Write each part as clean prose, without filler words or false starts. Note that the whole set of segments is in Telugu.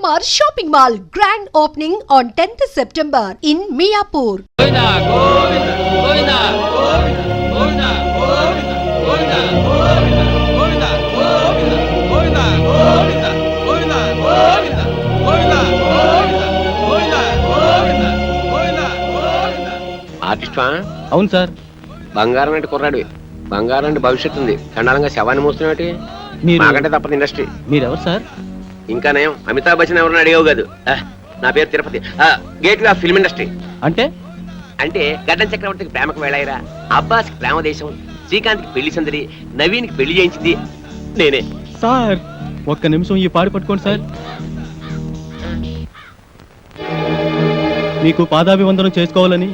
EMR Shopping Mall grand opening on 10th September in Miapur. Govinda, Govinda, Govinda, Govinda, Govinda, Govinda, Govinda, Govinda, Govinda, Govinda, Govinda, Govinda, Govinda, Govinda, Govinda, Govinda, Govinda. ఆర్టిస్టా? అవును సార్. బంగారం అంటే కుర్రాడివి. బంగారం అంటే భవిష్యత్తు ఉంది. చండాలంగా శవాన్ని మోస్తున్నట్టు మాకంటే తప్పదు ఇండస్ట్రీ. మీరెవరు సార్? ఇంకా నేను అమితాబ్ బచ్చన్ ఎవరన్నా అడిగావు కాదు. నా పేరు Tirupati. Gate way of film industry. అంటే అంటే గడ్డం చక్రవర్తికి ప్రేమకు వేళాయిరా, అబ్బాస్కి ప్రేమ దేశం, శ్రీకాంత్కి పెళ్లి సందడి, నవీన్కి పెళ్లి చేయించింది నేనే. సార్ ఒక్క నిమిషం ఈ పాడు పట్టుకోండి సార్. మీకు పాదాభివందనం చేసుకోవాలని.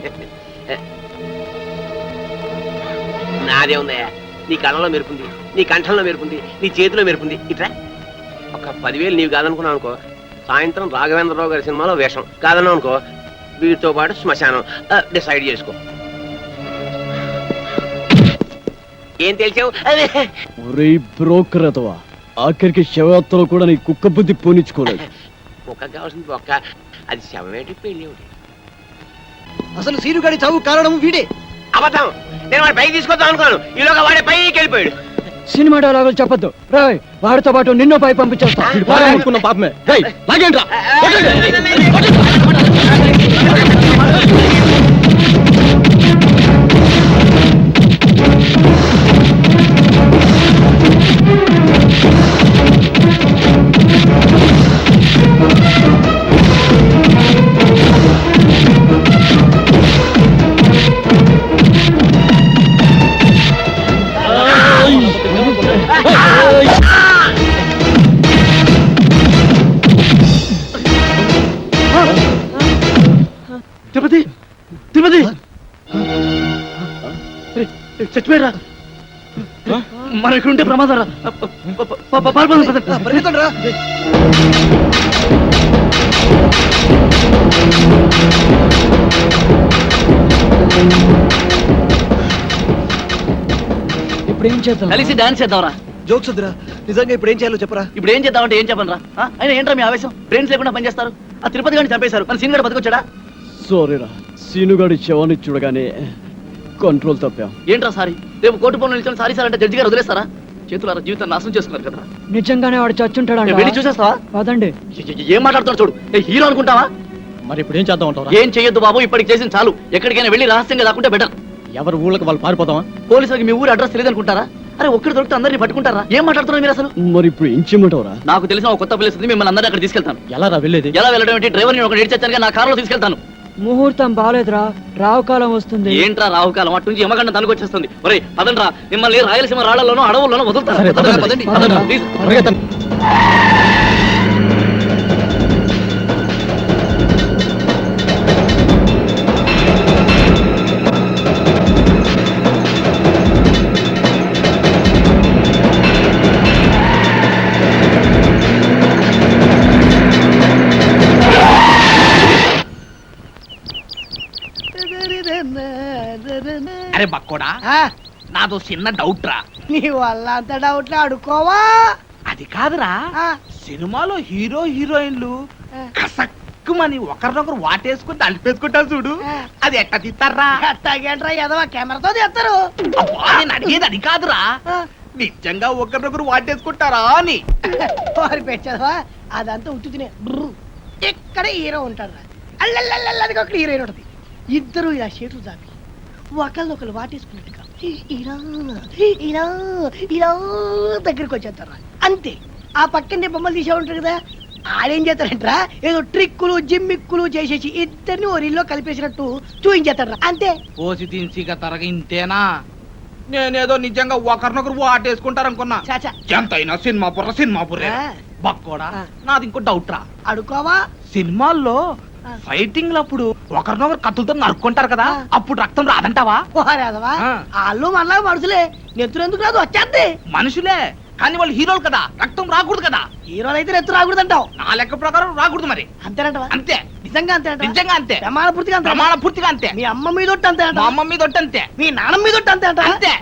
నాదే ఉందయ్యా. నీ కళ్ళలో మెరుపుంది, నీ కంఠంలో మెరుపుంది, నీ చేతిలో మెరుపుంది. ఇట్లా ఒక 10,000 నీవు కాదనుకున్నావు అనుకో, సాయంత్రం రాఘవేంద్రరావు గారి సినిమాలో వేషం. కాదన్నావు అనుకో, వీటితో పాటు శ్మశానం. డిసైడ్ చేసుకో. ఏం తెలిసావు? బ్రోకర్ అతవా, ఆఖరికి శవయాత్రలో కూడా నీ కుక్క బుద్ధి పోనిచ్చుకోలేదు. కుక్క కావాల్సింది ఒక్క, అది శవమేటి పెళ్లి ఏమిటి? అసలు సీనుగాడి చావు కారణం వీడే. అబద్ధం. నేను వాడి పైకి తీసుకొద్దాం అనుకోను, ఈలోగా వాడే పైకి వెళ్ళిపోయాడు. సినిమా డైలాగులు చెప్పొద్దు రాయ్, వాడితో పాటు నిన్నో పై పంపించేస్తా. పాపమే. తిరుపతి, తిరుపతి చచ్చిపోయారా? మనం ఇక్కడ ఉంటే ప్రమాదం రా. ఇప్పుడు ఏం చేద్దాం? కలిసి డాన్స్ చేద్దాంరా. జోక్స్ వద్దురా, నిజంగా ఇప్పుడు ఏం చేయాలో చెప్పరా. ఇప్పుడు ఏం చేద్దామంటే ఏం చెప్పను రా. అయినా ఏంట్రా మీ ఆవేశం? బ్రెయిన్స్ లేకుండా పనిచేస్తారు. ఆ తిరుపతి గారిని చంపేశారు, మన సీన్ గడ బతికొచ్చాడా? సారీరా, సీనుగాడి శవాన్ని చూడగానే కంట్రోల్ తప్పాం. ఏంట్రా సారీ? రేపు కోర్టు పనులు నిల్చొని సారీ సార్ అంటే జడ్జి గారు వదిలేస్తారా? చేతులారా జీవితాన్ని నాశనం చేసుకున్నారు కదా. నిజంగానే వాడు చచ్చుంటాడు. వెళ్ళి చూసేస్తావా? కాదండి. ఏం మాట్లాడుతున్నాడు చూడు. హీరో అనుకుంటావా? మరి ఇప్పుడు ఏం చేద్దాం అంటారా? ఏం చెయ్యొద్దు బాబు, ఇప్పటికి చేసిన చాలు. ఎక్కడికైనా వెళ్ళి రహస్యంగా దాక్కుంటే బెటర్. ఎవరు ఊళ్ళకి వాళ్ళు పారిపోతామా? పోలీసులకి మీ ఊరు అడ్రస్ తెలియదు అనుకుంటారా? అరే ఒక్కడి దొరికితే అందరినీ పట్టుకుంటారా? ఏం మాట్లాడుతున్నారు మీరు అసలు? మరి ఇప్పుడు ఏం చేయమంటావురా? నాకు తెలిసిన ఒక కొత్త ప్లేస్ ఉంది, మిమ్మల్ని అందరినీ అక్కడ తీసుకెళ్తాను. ఎలా రా వెళ్ళేది? ఎలా వెళ్ళడం ఏంటి? డ్రైవర్ నేను ఒక ఏడ్చాను, నా కారులో తీసుకెళ్తాను. ముహూర్తం బాలేదురా, రావుకాలం వస్తుంది. ఏంట్రా రావుకాలం? అటు నుంచి యమగండ తనకు వచ్చేస్తుంది. ఒరే పదండ్రా, మిమ్మల్ని రాయలసీమ రాళ్లలోనో అడవుల్లోనో వదులుతారు. అరే బక్కోడా, నాదో చిన్న డౌట్ రా. నీ వల్ల అంత డౌట్లు అడుకోవా? అది కాదురా, సినిమాలో హీరో హీరోయిన్లు కసక్కుమని ఒకరినొకరు వాటేసుకుని తలిపేసుకుంటారు చూడు, అది ఎట్ట తీస్తారా? అట్టాగేంట్రా ఎదవా, కెమెరాతో తీస్తారు. నేను అడిగేది అది కాదురా, నిజంగా ఒకరినొకరు వాటేసుకుంటారా అని. వారి పెట్టదవా, అదంతా ఉట్టుకునే. ఇక్కడ హీరో ఉంటాడు, అల్లల్లది ఒక హీరోయిన్ ఉంటుంది. ఇద్దరు ఇలా చేతులు చాపి ఒకళ్ళొకరు వాటేసుకున్నట్టుగా ఇలా ఇలా ఇలా దగ్గరికి వచ్చేస్తారా అంతే. ఆ పక్కనే బొమ్మలు తీసే ఉంటారు కదా, ఆడేం చేస్తారంటరా ఏదో ట్రిక్కులు జిమ్మిక్కులు చేసేసి ఇద్దరిని ఓ రీల్లో కలిపేసినట్టు చూయించేస్తారా అంతే. ఓసి తీన్సిగా తరగ ఇంతేనా? నేనేదో నిజంగా ఒకరినొకరు వాటేసుకుంటారనుకున్నా. చాచా ఎంతైనా సినిమా బుర్రే. బక్కోడా, నాది ఇంకో డౌట్ రా. అడుకోవా? సినిమాల్లో ఫైటింగ్ అప్పుడు ఒకరినొకరు కత్తులతో నరుక్కుంటారు కదా, అప్పుడు రక్తం రాదంటావా? పోరాదవా, వాళ్ళు మనలా మనుషులే, నెత్తురు ఎందుకు రాదు, వచ్చేద్ది. మనుషులే కానీ వాళ్ళు హీరోలు కదా, రక్తం రాకూడదు కదా. హీరోలు అయితే నెత్తురు రాకూడదు అంటావు. నా లెక్క ప్రకారం రాకూడదు మరి. అంతేనంటవా? అంతే. నిజంగా అంతే? నిజంగా అంతే. ప్రమాణ పూర్తిగా అంతే. మీ అమ్మ మీద అంతే, మా అమ్మ మీద అంతే, మీ నాన్న మీద అంతే అంతే.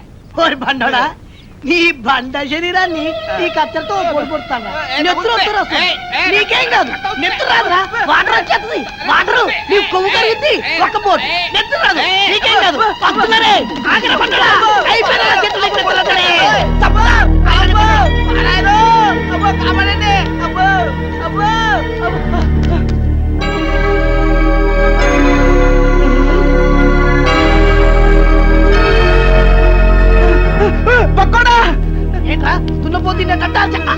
బండోడా, నీ బండ శరీరాన్ని ఈ కత్తెరతో పొడిపోతాను నెత్తురు నీకేం కాదు నెత్తురు రాదురా వాటర్ వచ్చేస్తుంది వాటర్ నీ కొవ్వు కరిగింది ఒక్క పోటు నెత్తురు రాదు నీకేం కాదు వస్తున్నారే ఆఖరి పంటరా అయిపోయినా చెట్టు దగ్గర పిల్లలే తప్పదా అబ్బో కాపాడండి అబ్బో అబ్బో పక్కోడా ఏంట్రా తున్నపోతుండే కట్టాలి చెక్క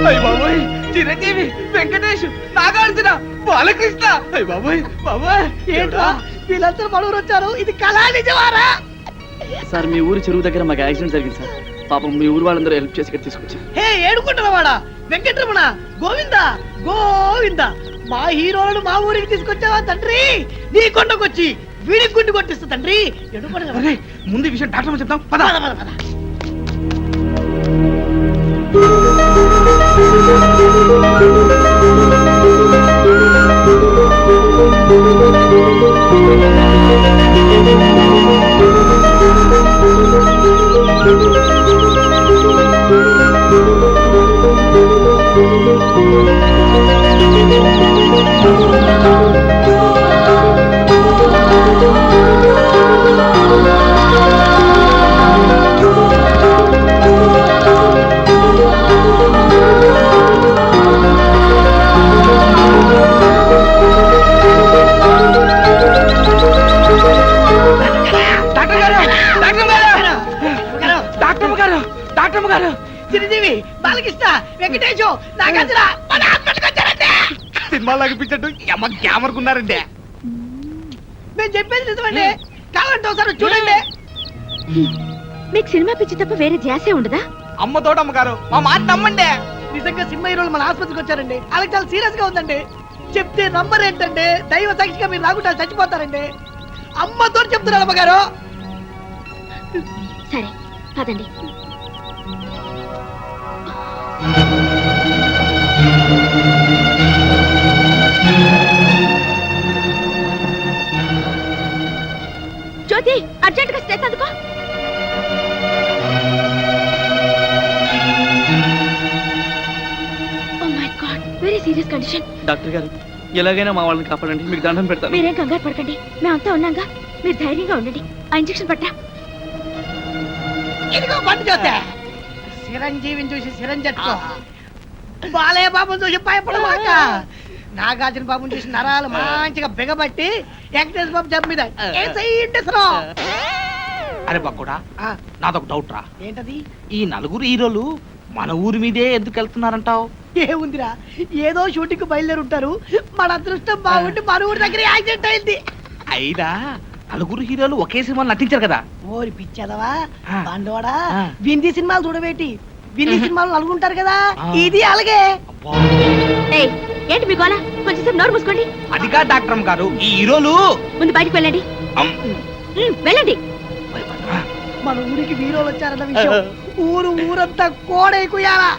అయ్య బాబోయ్ చిరంజీవి వెంకటేష్ నాగార్జున బాలకృష్ణ అయ్య బాబోయ్ బాబోయ్ ఏంట్రా వీళ్ళందరూ మనూరు వచ్చారు ఇది కళా నిజమారా సార్ మీ ఊరి చెరువు దగ్గర మాకు యాక్సిడెంట్ జరిగింది సార్ పాపం మీ ఊరు వాళ్ళందరూ హెల్ప్ చేసి ఇక్కడ తీసుకొచ్చారు హే ఏడుకుంటున్నవాడా వెంకటరమణ గోవింద గోవింద మా హీరోలను మా ఊరికి తీసుకొచ్చావా తండ్రి నీ కొండకొచ్చి వీడికి గుండు కొట్టిస్తా తండ్రి అరే, ముందు ఈ విషయం డాక్టర్ చెప్తాం పద డాక్టర్ గారు చిరంజీవి బాలకృష్ణ వెంకటేశు నాగార్జున మన హాస్పిటల్కి వచ్చారండి సినిమాలాగా పిచ్చట్టు ఎమ్మ గ్యామర్కున్నారండి మేము చెప్పేది నిజమండి కావాలంటే ఒకసారి చూడండి మీకు సినిమా పిచ్చి తప్ప వేరే ధ్యాసే ఉండదా? అమ్మ తోటమ్మగారు మా మాట నమ్మండి నిజంగా సినిమా హీరోలు మన ఆసుపత్రికి వచ్చారండి వాళ్ళకి చాలా సీరియస్ గా ఉందండి చెప్తే నంబర్ ఏంటంటే దైవ సాక్షిగా మీరు రాకుండా చచ్చిపోతారండి అమ్మతో చెప్తున్నారు అమ్మగారు సరే పదండి. జ్యోతి అర్జెంట్ గా స్ట్రెస్ అందుకో. Oh my god very serious condition. Doctor గారు ఎలాగైనా మా వాళ్ళని కాపాడండి మీకు దండం పెడతాను మీరేం కంగారు పడకండి మేమంతా ఉన్నాగా మీరు ధైర్యంగా ఉండండి. ఆ ఇంజెక్షన్ పట్టా. ఇదిగో బండి చూస్తే చిరంజీవిని చూసి చిరంజట్టుకో బాలయ్య బాబుని చూసి భయపడమాక నాగార్జున బాబుని చూసి నరాలు మంచిగా బిగబట్టి వెంకటేశ్వర బాబు జబ్బు మీద అరే బక్కుడా నాదొక డౌట్ రా ఏంటది ఈ నలుగురు హీరోలు మన ఊరి మీదే ఎందుకు వెళ్తున్నారంటావు ఏముందిరా ఏదో షూటింగ్ బయలుదేరి ఉంటారు మన అదృష్టం బాగుండి మన ఊరి దగ్గర యాక్సిడెంట్ అయింది అయినా నలుగురు హీరోలు ఒకే సినిమాలు నటించారు కదా ఓరి పిచ్చదవా ఆ. బండోడా ఆ. వింది సినిమాలు చూడబెట్టి వింది సినిమాలు నలుగుంటారు కదా ఆ. ఇది అలాగే అబ్బా, ఏయ్ ఏంటి మీ గోల? కొంచెంసేపు నోరు మూసుకోండి. అదిగా డాక్టర్ అమ్మ గారు ఈ హీరోలు ముందు బయటికి వెళ్ళండి. అమ్, వెళ్ళండి. మన ఊరికి వీరోలు వచ్చారన్న విషయం ఊరంతా కోడైకుయాలా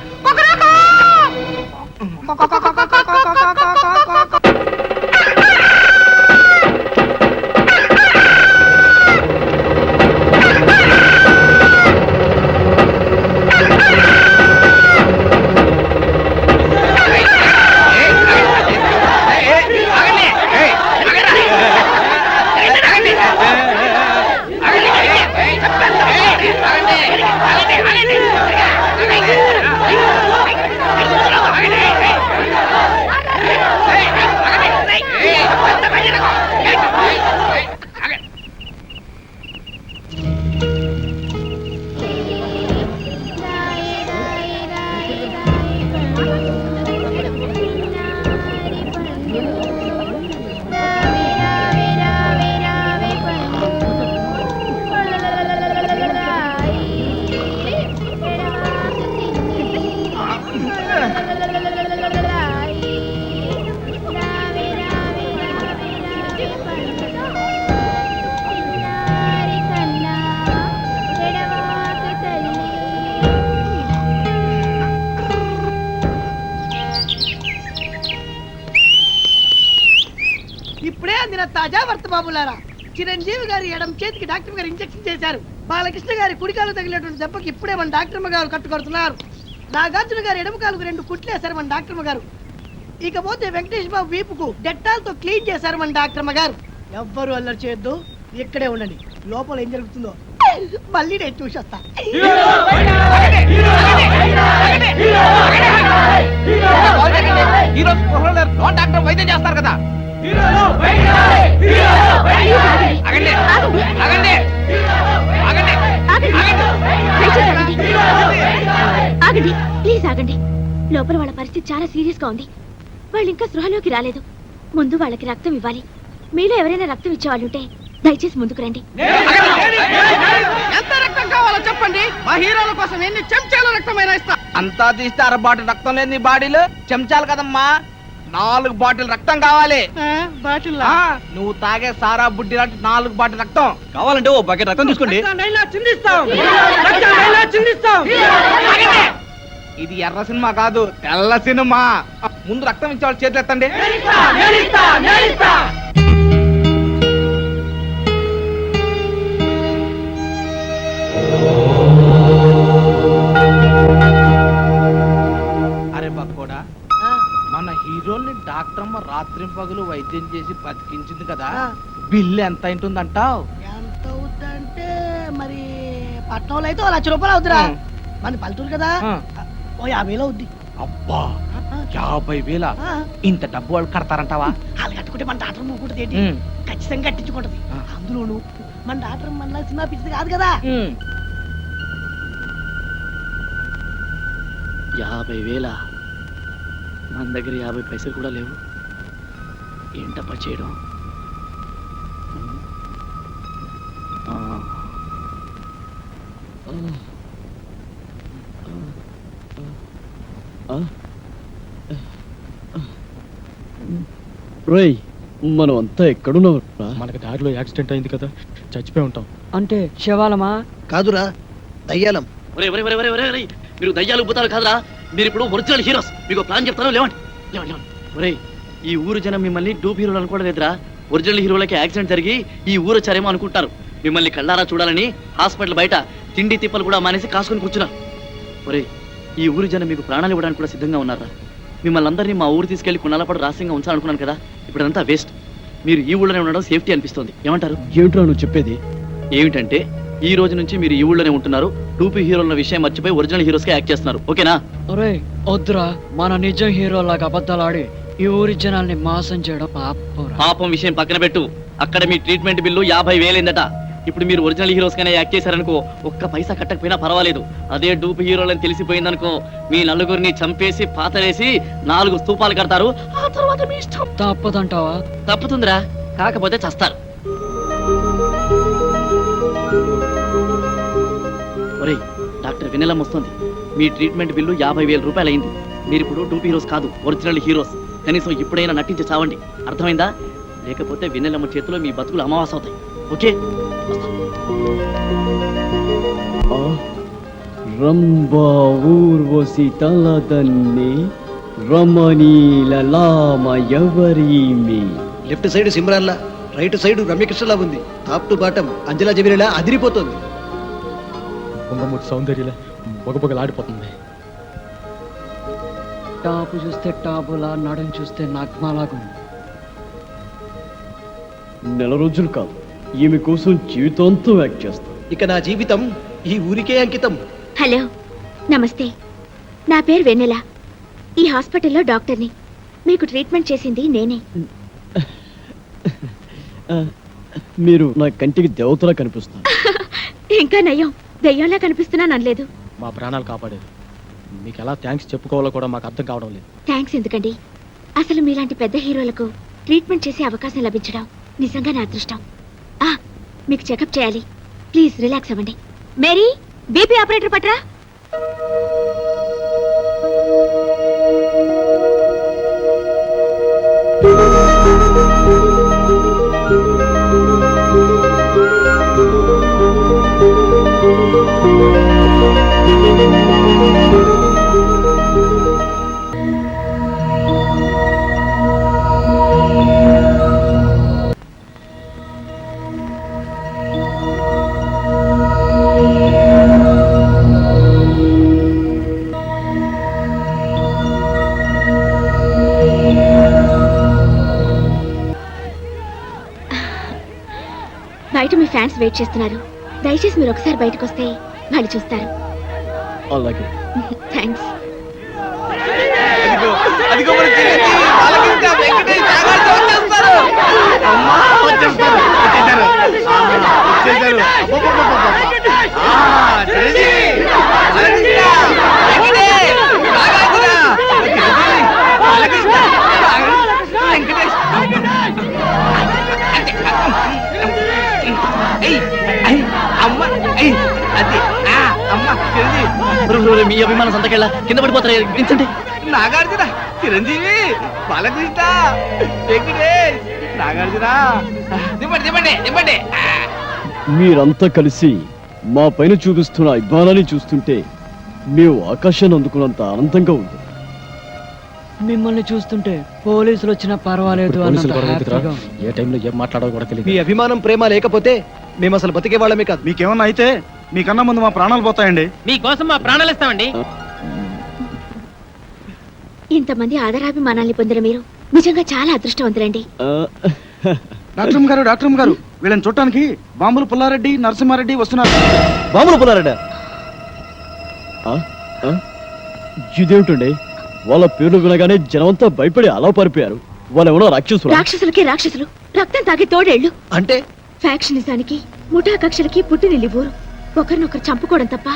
ఇప్పుడే అందిన తాజా వర్త బాబులారా చిరంజీవి గారి ఎడం చేతికి డాక్టర్ గారు ఇంజెక్షన్ చేశారు. బాలకృష్ణ గారి కుడికాలు తగిలినటువంటి దెబ్బకి ఇప్పుడే మన డాక్టర్ గారు కట్టుకొడుతున్నారు. నాగార్జున గారి ఎడమ కాలుకు 2 కుట్లేశారు మన డాక్టర్ గారు. ఇకపోతే వెంకటేష్ బాబు వీపుకు డెట్టాల్తో క్లీన్ చేశారు మన డాక్టర్ గారు. ఎవ్వరు అల్లరి చేయొద్దు, ఇక్కడే ఉండండి. లోపల ఏం జరుగుతుందో మళ్ళీ నేను చూసేస్తా. ఈ రోజు కుర్రోళ్ళు నాన్ డాక్టర్ వైద్యం చేస్తారు కదా. ఆగండి, ఆగండి, ఆగండి, ఆగండి ప్లీజ్ ఆగండి. లోపల వాళ్ళ పరిస్థితి చాలా సీరియస్ గా ఉంది. వాళ్ళు ఇంకా స్పృహలోకి రాలేదు. ముందు వాళ్ళకి రక్తం ఇవ్వాలి. మీలో ఎవరైనా రక్తం ఇచ్చేవాళ్ళుంటే దయచేసి ముందుకు రండి. ఎంత రక్తం కావాలో చెప్పండి, మా హీరోల కోసం ఎన్ని చెంచాల రక్తమైనా ఇస్తా. అంతా తీస్తే 1/2 బాటిల్ రక్తం లేదు నీ బాడీలో. చెంచాలు కదమ్మా, 4 బాటిల్ రక్తం కావాలి. బాటిల్లా? నువ్వు తాగే సారా బుడ్డి లాంటి 4 బాటిల్ రక్తం కావాలంటే ఓ బకెట్ రక్తం తీసుకోండి. ఆగండి. ఇది ఎర్ర సినిమా కాదు, తెల్ల సినిమా. ముందు రక్తం ఇచ్చేవాళ్ళు చేతులు ఎత్తండి. అరే బక్కోడా, మన హీరోని డాక్టర్ అమ్మ రాత్రి పగులు వైద్యం చేసి బతికించింది కదా. బిల్లు ఎంత అయింటుందంటావు? ఎంత అవుద్దంటే మరి పట్నంలో అయితే 1 లక్ష రూపాయలు అవుతురా. మన పల్లెటూరు కదా, ఓ 50,000 అవుద్ది. అబ్బా, 50,000? ఇంత డబ్బు వాళ్ళు కడతారంటావా? వాళ్ళు కట్టుకుంటే మన డాక్టర్ మూకుంటుంది ఏంటి, ఖచ్చితంగా కట్టించుకుంటది. అందులోను మన డాక్టర్ మన సినిమా పిచ్చిది కాదు కదా. 50,000 మన దగ్గర 50 పైసలు కూడా లేవు. ఏంటప్పా చేయడం? రేయ్, మనం అంతా ఎక్కడున్నావు? మనకి దారిలో యాక్సిడెంట్ అయింది కదా, చచ్చిపోయి ఉంటాం. అంటే శవాలమా? కాదురా, దయ్యాలం. మీరు దయ్యాలు భూతాలు కాదురా, మీరు ఇప్పుడు ఒరిజినల్ హీరోస్. మీకు ప్లాన్ చెప్తాను, లేవండి లేవండి లేవండి. ఒరేయ్, ఈ ఊరు జనం మిమ్మల్ని డూప్ హీరోలు అనుకోవడం లేదురా. ఒరిజినల్ హీరోలకి యాక్సిడెంట్ జరిగి ఈ ఊరు వచ్చారేమో అనుకుంటారు. మిమ్మల్ని కళ్ళారా చూడాలని హాస్పిటల్ బయట తిండి తిప్పలు కూడా మానేసి కాసుకొని కూర్చున్నారు. ఒరేయ్, ఈ ఊరు జనం మీకు ప్రాణాలు ఇవ్వడానికి కూడా సిద్ధంగా ఉన్నారా? మిమ్మల్ని అందరినీ మా ఊరు తీసుకెళ్లి కొన్నాళ్ళపాటు రహస్యంగా ఉంచాలనుకున్నాను కదా. ఇప్పుడు అంతా వేస్ట్. మీరు ఈ ఊళ్ళోనే ఉండడం సేఫ్టీ అనిపిస్తుంది. ఏమంటారు? ఏమిట్రా నువ్వు చెప్పేది? ఏమిటంటే ఈ రోజు నుంచి మీరు ఈ ఊళ్ళోనే ఉంటున్నారు. టూపీ హీరోల విషయం మర్చిపోయి ఒరిజినల్ హీరోస్ గా యాక్ట్ చేస్తున్నారు. ఓకేనా? ఒరే వద్దురా, మన నిజం హీరోలాగా అబద్ధాలు ఆడి ఈ ఊరి జనాల్ని మోసం చేయడం పాపంరా. పాపం విషయం పక్కన పెట్టు. అక్కడ మీ ట్రీట్మెంట్ బిల్లు 50,000 అయిందట. ఇప్పుడు మీరు ఒరిజినల్ హీరోస్ గానే యాక్ట్ చేశారనుకో, ఒక్క పైసా కట్టకపోయినా పర్వాలేదు. అదే డూప్ హీరోలని తెలిసిపోయిందనుకో, మీ నలుగురిని చంపేసి పాతలేసి 4 స్తూపాలు కడతారు. ఆ తర్వాత మీ ఇష్టం. తప్పదంటావా? తప్పుతుందిరా, కాకపోతే చస్తారు. ఒరేయ్, డాక్టర్ వెన్నెలమ్మ వస్తుంది. మీ ట్రీట్మెంట్ బిల్లు 50,000 రూపాయలు అయింది. మీరు ఇప్పుడు టూపీ హీరోస్ కాదు, ఒరిజినల్ హీరోస్. కనీసం ఇప్పుడైనా నటించి చావండి. అర్థమైందా? లేకపోతే వెన్నెలమ్మ చేతిలో మీ బతుకులు అమావాస అవుతాయి. ఓకే? రంభా ఊర్వశి తలదన్ని రమణీలలామ ఎవరీమి. లెఫ్ట్ సైడ్ సిమ్రాన్లా, రైట్ సైడ్ రమ్యకృష్ణలా ఉంది. టాప్ టు బాటం అంజలా జబీరేలా అదిరిపోతుంది. పొంగమూర్తి సౌందర్యలా బొగబొగలాడిపోతుంది. టాపు చూస్తే టాపులా, నడుం చూస్తే నగ్మాలాగుంది. 4 రోజులు కాదు, ఈమె కోసం జీవితాంతం యాక్ట్ చేస్తాం. ఇక నా జీవితం ఈ ఊరికే అంకితం. హలో, నమస్తే. నా పేరు వెన్నెల. ఈ హాస్పిటల్లో డాక్టర్ని. మీకు ట్రీట్మెంట్ చేసింది నేనే. మీరు నా కంటికి దేవతలా కనిపిస్తారు. ఇంకా నయం, దయ్యంలా కనిపిస్తున్నాను అనలేదు. మా ప్రాణాలు కాపాడేది. మీకు ఎలా థ్యాంక్స్ చెప్పుకోవాలో కూడా మాకు అర్థం కావడం లేదు. థ్యాంక్స్ ఎందుకండి? అసలు మీలాంటి పెద్ద హీరోలకు ట్రీట్మెంట్ చేసే అవకాశం లభించడం నిజంగా నా అదృష్టం. మీకు చెకప్ చేయాలి. ప్లీజ్ రిలాక్స్ అవ్వండి. మేరీ, బీపీ ఆపరేటర్ పట్రా. వెయిట్ చేస్తున్నారు. దయచేసి మీరు ఒకసారి బయటకు వస్తే వాళ్ళు చూస్తారు. అలాగే. థ్యాంక్స్. అదిగో మన చిరంజీవి, ఆలకించా, వెంకటేష్, నాగార్జున వచ్చేస్తారు. అమ్మా, వచ్చేస్తారు. చిరంజీవి, ఆలకించా, వెంకటేష్, నాగార్జున, ఆలకించా, వెంకటేష్. అమ్మ, అది అమ్మ చిరంజీవి. మీ అభిమాన సంతకెళ్ళ కింద పడిపోతారు. విన్సెంట్, నాగార్జున, చిరంజీవి, బాలకృష్ణ, వెంకటేష్, నాగార్జున, దింపండి దింపండి దింపండి. మీరంతా కలిసి మా పైన చూపిస్తున్న అభిమానాన్ని చూస్తుంటే మేము ఆకాశాన్ని అందుకున్నంత ఆనందంగా ఉంది. మిమ్మల్ని చూస్తుంటే పోలీసులు వచ్చినా పర్వాలేదు పోలీసులు గొడవ అన్నంత ఎందుకురా? హ్యాపీగా. ఏ టైంలో ఏం మాట్లాడాలో కూడా తెలియదు. మీ అభిమానం ప్రేమ లేకపోతే మేము అసలు బతికే వాళ్ళమే కాదు. మీకేమన్నా అయితే మీకన్నా ముందు మా ప్రాణాలు పోతాయండి. మీకోసం మా ప్రాణాలు ఇస్తామండి. ఇంతమంది ఆదరాభిమానాల్ని పొందిన మీరు నిజంగా చాలా అదృష్టవంతులండి. ఆ, డాక్టర్ గారు వీళ్ళని చూడటానికి బాంబులు పుల్లారెడ్డి, నరసింహారెడ్డి వస్తున్నారు. బాబులు పుల్లారెడ్డా? ఇదేమిటండి, వాళ్ళ పేర్లు వినగానే జనమంతా భయపడి అలా పారిపోయారు. వాళ్ళెవరో రాక్షసులు. రాక్షసులకి రాక్షసులు, రక్తం తాగి తోడేళ్లు. అంటే ఫ్యాక్షనిజానికి, ముఠా కక్షలకి పుట్టినిల్లి ఊరు. ఒకరినొకరు చంపుకోవడం తప్ప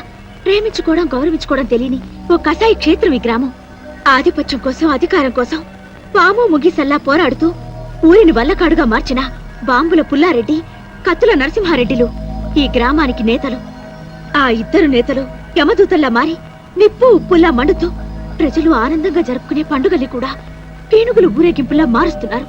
ప్రేమించుకోవడం, గౌరవించుకోవడం తెలియని ఓ కసాయి క్షేత్రం ఈ గ్రామం. ఆధిపత్యం కోసం, అధికారం కోసం పాము ముగిసల్లా పోరాడుతూ ఊరిని వల్లకాడుగా మార్చిన బాంబుల పుల్లారెడ్డి, కత్తుల నరసింహారెడ్డిలు ఈ గ్రామానికి నేతలు. ఆ ఇద్దరు నేతలు యమదూతల్లా మారి నిప్పు ఉప్పుల్లా మండుతూ ప్రజలు ఆనందంగా జరుపుకునే పండుగల్ని కూడా పీనుగులు ఊరేగింపులా మారుస్తున్నారు.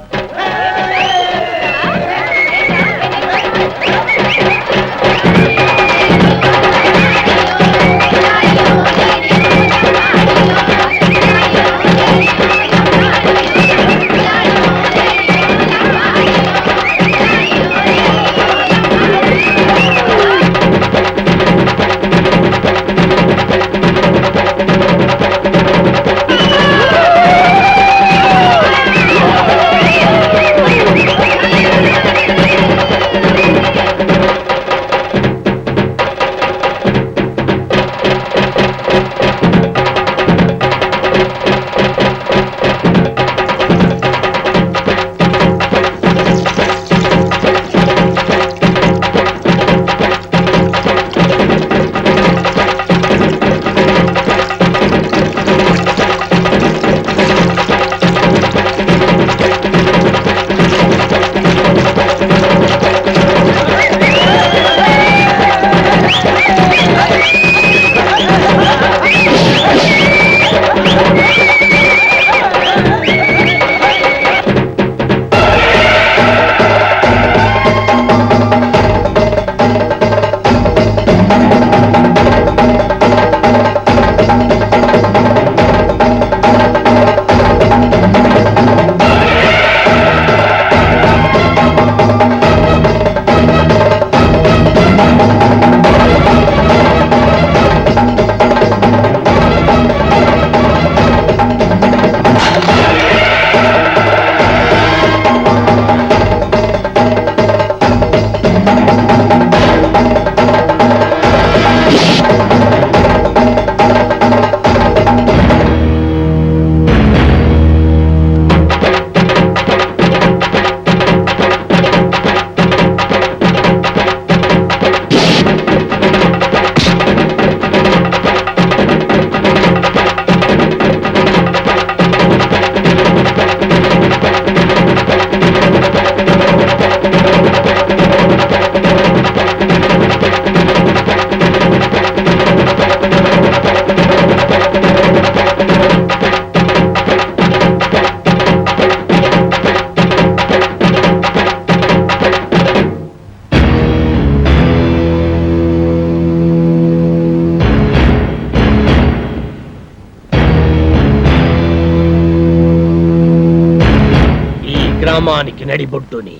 గ్రామానికి నడిబొడ్డుని,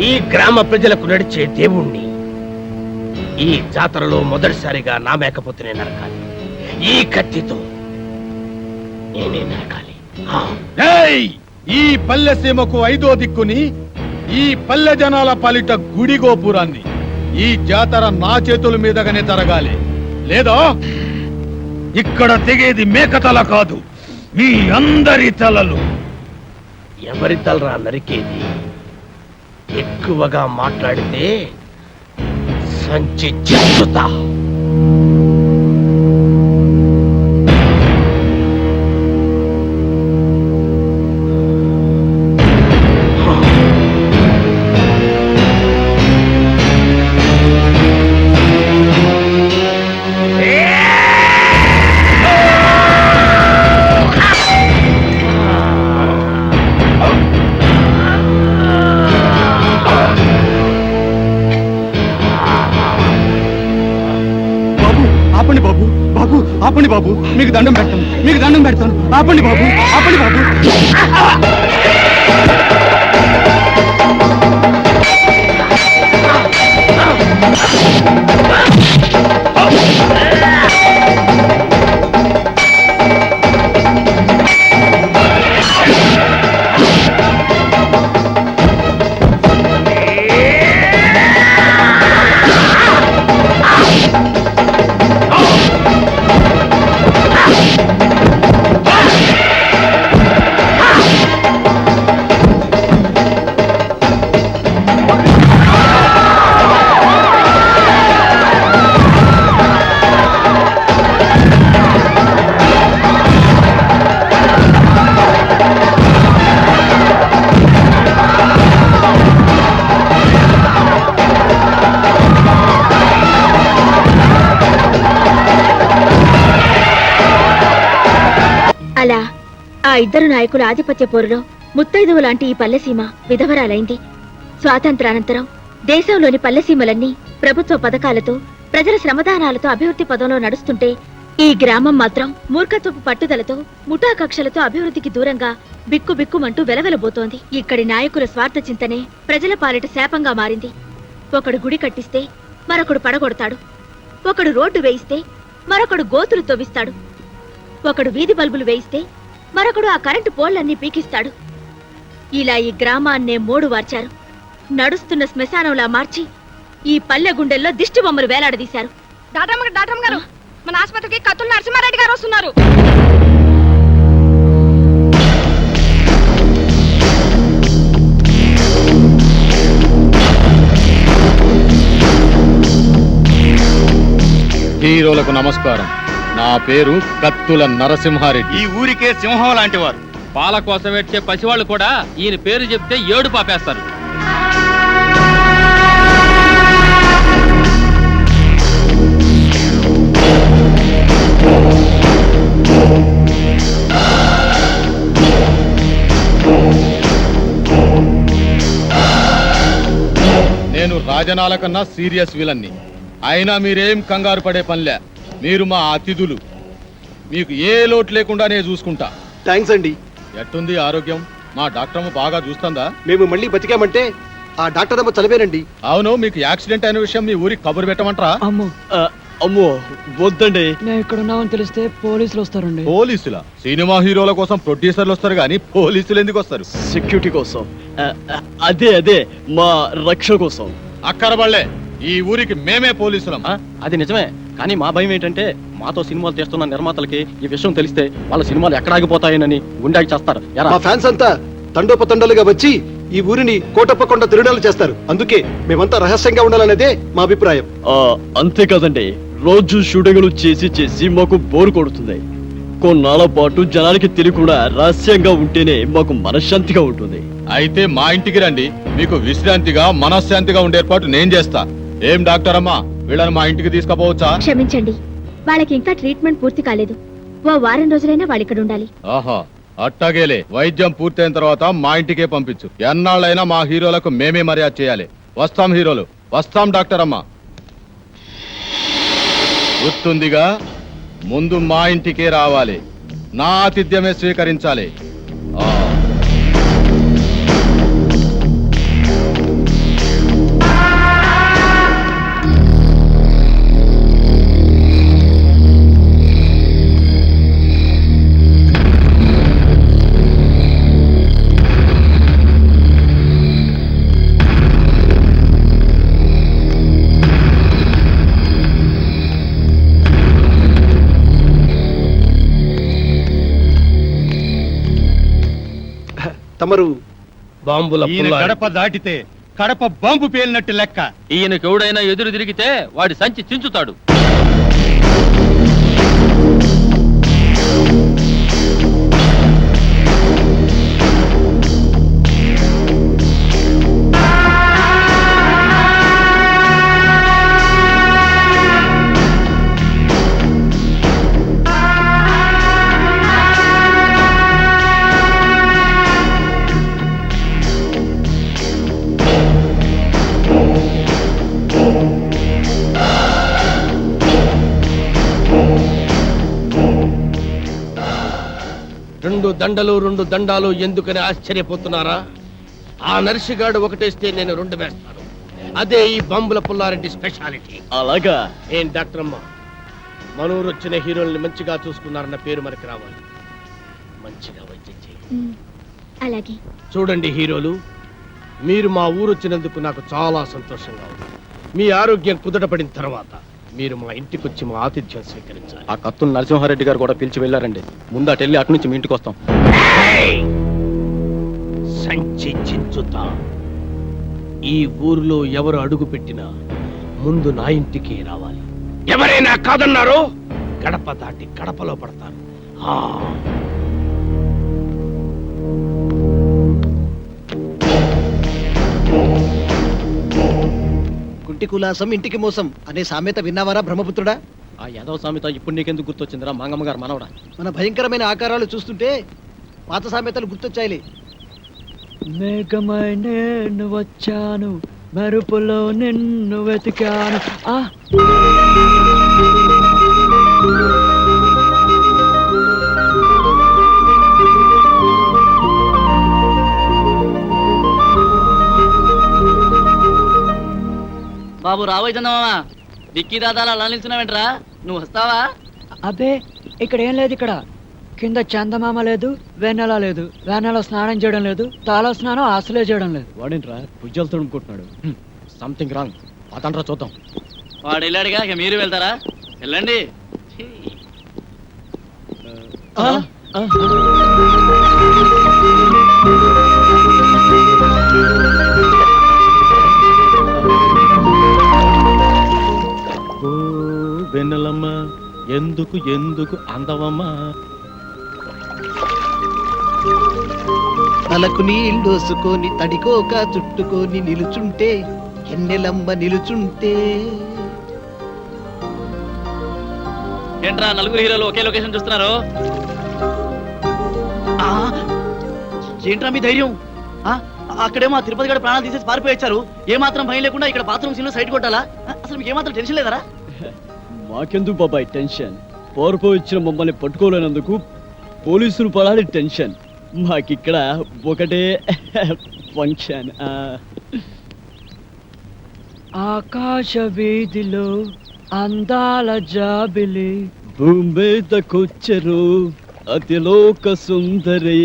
ఈ గ్రామ ప్రజలకు నడిచే దేవుణ్ణి ఈ జాతరలో మొదటిసారిగా నా మేకపోతేనే నరకాలి. ఈ కత్తితో నేనే నరకాలి. ఈ పల్లె సీమకు 5వ దిక్కుని, ఈ పల్లె జనాల పాలిట గుడి గోపురాన్ని ఈ జాతర నా చేతుల మీదగానే జరగాలి, లేదా ఇక్కడ తెగేది మేక తల కాదు, మీ అందరి తలలు. ఎవరి తలరా నరికేది? ఎక్కువగా మాట్లాడితే సంచి చెత్తుతా. ఆపండి బాబు, బాబు ఆపండి బాబు, మీకు దండం పెడతాను, మీకు దండం పెడతాను. ఆపండి బాబు, ఆపండి బాబు. అలా ఆ ఇద్దరు నాయకుల ఆధిపత్య పోరులో ముత్తైదువు లాంటి ఈ పల్లెసీమ విధవరాలైంది. స్వాతంత్రానంతరం దేశంలోని పల్లెసీమలన్నీ ప్రభుత్వ పథకాలతో, ప్రజల శ్రమదానాలతో అభివృద్ధి పదంలో నడుస్తుంటే ఈ గ్రామం మాత్రం మూర్ఖత్వపు పట్టుదలతో, ముఠా కక్షలతో అభివృద్ధికి దూరంగా బిక్కుబిక్కుమంటూ వెలవెలబోతోంది. ఇక్కడి నాయకుల స్వార్థ చింతనే ప్రజల పాలిట శాపంగా మారింది. ఒకడు గుడి కట్టిస్తే మరొకడు పడగొడతాడు, ఒకడు రోడ్డు వేయిస్తే మరొకడు గోతులు తవ్విస్తాడు, ఒకడు వీధి బల్బులు వేయిస్తే మరొకడు ఆ కరెంటు పోళ్లన్నీ పీకిస్తాడు. ఇలా ఈ గ్రామాన్నే మోడు వార్చారు. నడుస్తున్న శ్మశానంలా మార్చి ఈ పల్లె గుండెల్లో దిష్టి బొమ్మలు వేలాడదీశారు. డాక్టర్ గారు, మన ఆసుపత్రికి కత్తుల నరసింహారెడ్డి గారు వస్తున్నారు. హీరోలకు నమస్కారం. నా పేరు కత్తుల నరసింహారెడ్డి. ఈ ఊరికే సింహం లాంటి వారు. పాల కోసం ఏడ్చే పసివాళ్ళు కూడా ఈయన పేరు చెప్తే ఏడు పాపేస్తారు. నేను రాజనాల కన్నా సీరియస్ విలన్ని. అయినా మీరేం కంగారు పడే పనిలే. మీరు మా అతిథులు, మీకు ఏ లోటు లేకుండా నేను చూసుకుంటా. థ్యాంక్స్ అండి. ఎట్టుంది ఆరోగ్యం? మా డాక్టర్ బాగా చూస్తుందా? మేము మళ్ళీ బతికామంటే ఆ డాక్టర్ అమ్మ చదివేనండి. అవును, మీకు యాక్సిడెంట్ అయిన విషయం మీ ఊరికి కబురు పెట్టమంటారా? అమ్మో అమ్మో వద్దండి. నేను ఇక్కడ ఉన్నామని తెలిస్తే పోలీసులు వస్తారండి. పోలీసులా? సినిమా హీరోల కోసం ప్రొడ్యూసర్లు వస్తారు కానీ పోలీసులు ఎందుకు వస్తారు? సెక్యూరిటీ కోసం. అదే మా రక్షణ కోసం. అక్కరబళ్ళే, ఈ ఊరికి మేమే పోలీసులం. అది నిజమే, కానీ మా భయం ఏంటంటే మాతో సినిమాలు తీస్తున్న నిర్మాతలకి ఈ విషయం తెలిస్తే వాళ్ళ సినిమాలు ఎక్కడ ఆగిపోతాయని గుండాకి చేస్తారు. మా ఫ్యాన్స్ అంతా తండోపతండాలుగా వచ్చి ఈ ఊరిని కోటప్పకొండ తిరునాలు చేస్తారు. అందుకే మేమంతా రహస్యంగా ఉండాలనేదే మా అభిప్రాయం. అంతే కదండి, రోజు షూటింగ్లు చేసి మాకు బోరు కొడుతుంది. కొన్నాళ్ళ పాటు జనానికి తెలియకుండా రహస్యంగా ఉంటేనే మాకు మనశ్శాంతిగా ఉంటుంది. అయితే మా ఇంటికి రండి, మీకు విశ్రాంతిగా మనశ్శాంతిగా ఉండే ఏర్పాటు నేను చేస్తా. ఏం డాక్టర్ అమ్మా, వీళ్ళని మా ఇంటికి తీసుకుపోవచ్చా? క్షమించండి, వాళ్ళకి ఇంకా ట్రీట్మెంట్ పూర్తి కాలేదు. ఓ వారం రోజులైనా వాళ్ళు ఇక్కడ ఉండాలి. ఆహా, అట్టాగేలే. వైద్యం పూర్తయిన తర్వాత మా ఇంటికే పంపించు. ఎన్నాళ్ళైనా మా హీరోలకు మేమే మర్యాద చేయాలి. వస్తాం హీరోలు, వస్తాం డాక్టర్ అమ్మా. గుర్తుందిగా, ముందు మా ఇంటికే రావాలి, నా ఆతిథ్యమే స్వీకరించాలి. తమరు బాంబుల గడప దాటితే కడప బాంబు పేలినట్టు లెక్క. ఈయనకు ఎవడైనా ఎదురు తిరిగితే వాడి సంచి చించుతాడు. రెండు దండాలు ఎందుకని ఆశ్చర్యపోతున్నారా? ఆ నర్సిగాడు ఒకటేస్తే నేను 2 వేస్తాను. అదే ఈ బాంబుల పుల్లారెడ్డి స్పెషాలిటీ. అలాగా ఏం డాక్టర్ అమ్మ, మనూరు వచ్చిన హీరోల్ని మంచిగా చూసుకున్నారన్న పేరు మనకి రావాలి. మంచిగా వైద్యం చేయండి. అలాగే. చూడండి హీరోలు, మీరు మా ఊరు వచ్చినందుకు నాకు చాలా సంతోషంగా ఉంది. మీ ఆరోగ్యం కుదటపడిన తర్వాత మీరు మా ఇంటికి వచ్చి మా ఆతిథ్యం స్వీకరించాలి. ఆ కత్తులు నరసింహారెడ్డి గారు కూడా పిలిచి వెళ్ళారండి. ముందు అటు వెళ్ళి అటు నుంచి మీ ఇంటికి వస్తాం. సంచి చించుతా. ఈ ఊరిలో ఎవరు అడుగు పెట్టినా ముందు నా ఇంటికి రావాలి. ఎవరైనా కాదన్నారో గడప దాటి గడపలో పడతారు. కుంటి కులాసం ఇంటికి మోసం అనే సామెత విన్నావారా బ్రహ్మపుత్రుడా? ఆ యాదవ సామెత ఇప్పుడు నీకెందుకు గుర్తొచ్చిందిరా మంగమ్మ గారు మనవడా? మన భయంకరమైన ఆకారాలు చూస్తుంటే పాత సామెతలు గుర్తొచ్చాయిలే. మేఘమై నేను వచ్చాను, మెరుపులో నిన్ను వెతికాను. బాబు రాబోయే చందమామ, డిక్కీ దాదాలు అలా నిల్చున్నావేంట్రా? నువ్వు వస్తావా? అబ్బే ఇక్కడ ఏం లేదు. ఇక్కడ కింద చందమామ లేదు, వెన్నెల లేదు. వెన్నెల స్నానం చేయడం లేదు, తాళ స్నానం అసలే చేయడం లేదు. వాడేంట్రా భుజాలు తడుముకుంటున్నాడు? Something wrong. అదంట్రా చూద్దాం. వాడు వెళ్ళాడుగా, ఇక మీరు వెళ్తారా? వెళ్ళండి. వెన్నెలమ్మ ఎందుకు ఎందుకు అందవమ్మా? తలకు నీళ్ళోసుకొని తడికోక చుట్టుకొని నిలుచుంటే ఎన్నెలమ్మ నిలుచుంటే. ఏంట్రా నలుగురు హీరోలు ఒకే లొకేషన్ చూస్తున్నారు? ఏంట్రా మీ ధైర్యం? అక్కడేమో తిరుపతి గడ ప్రాణాలు తీసేసి పారిపోయి వచ్చారు. ఏమాత్రం భయం లేకుండా ఇక్కడ బాత్రూమ్ సీన్ లో సైడ్ కొట్టాలా? అసలు మీకు ఏమాత్రం టెన్షన్ లేదరా? మాకెందుకు బాబాయ్ టెన్షన్? పారిపోయి వచ్చిన మమ్మల్ని పట్టుకోలేనందుకు పోలీసులు పడాలి టెన్షన్. మాకిక్కడ ఒకటే ఫంక్షన్. ఆకాశ వీధిలో అందాల జాబిలి భూమి మీదకొచ్చరు అతిలోక సుందరి.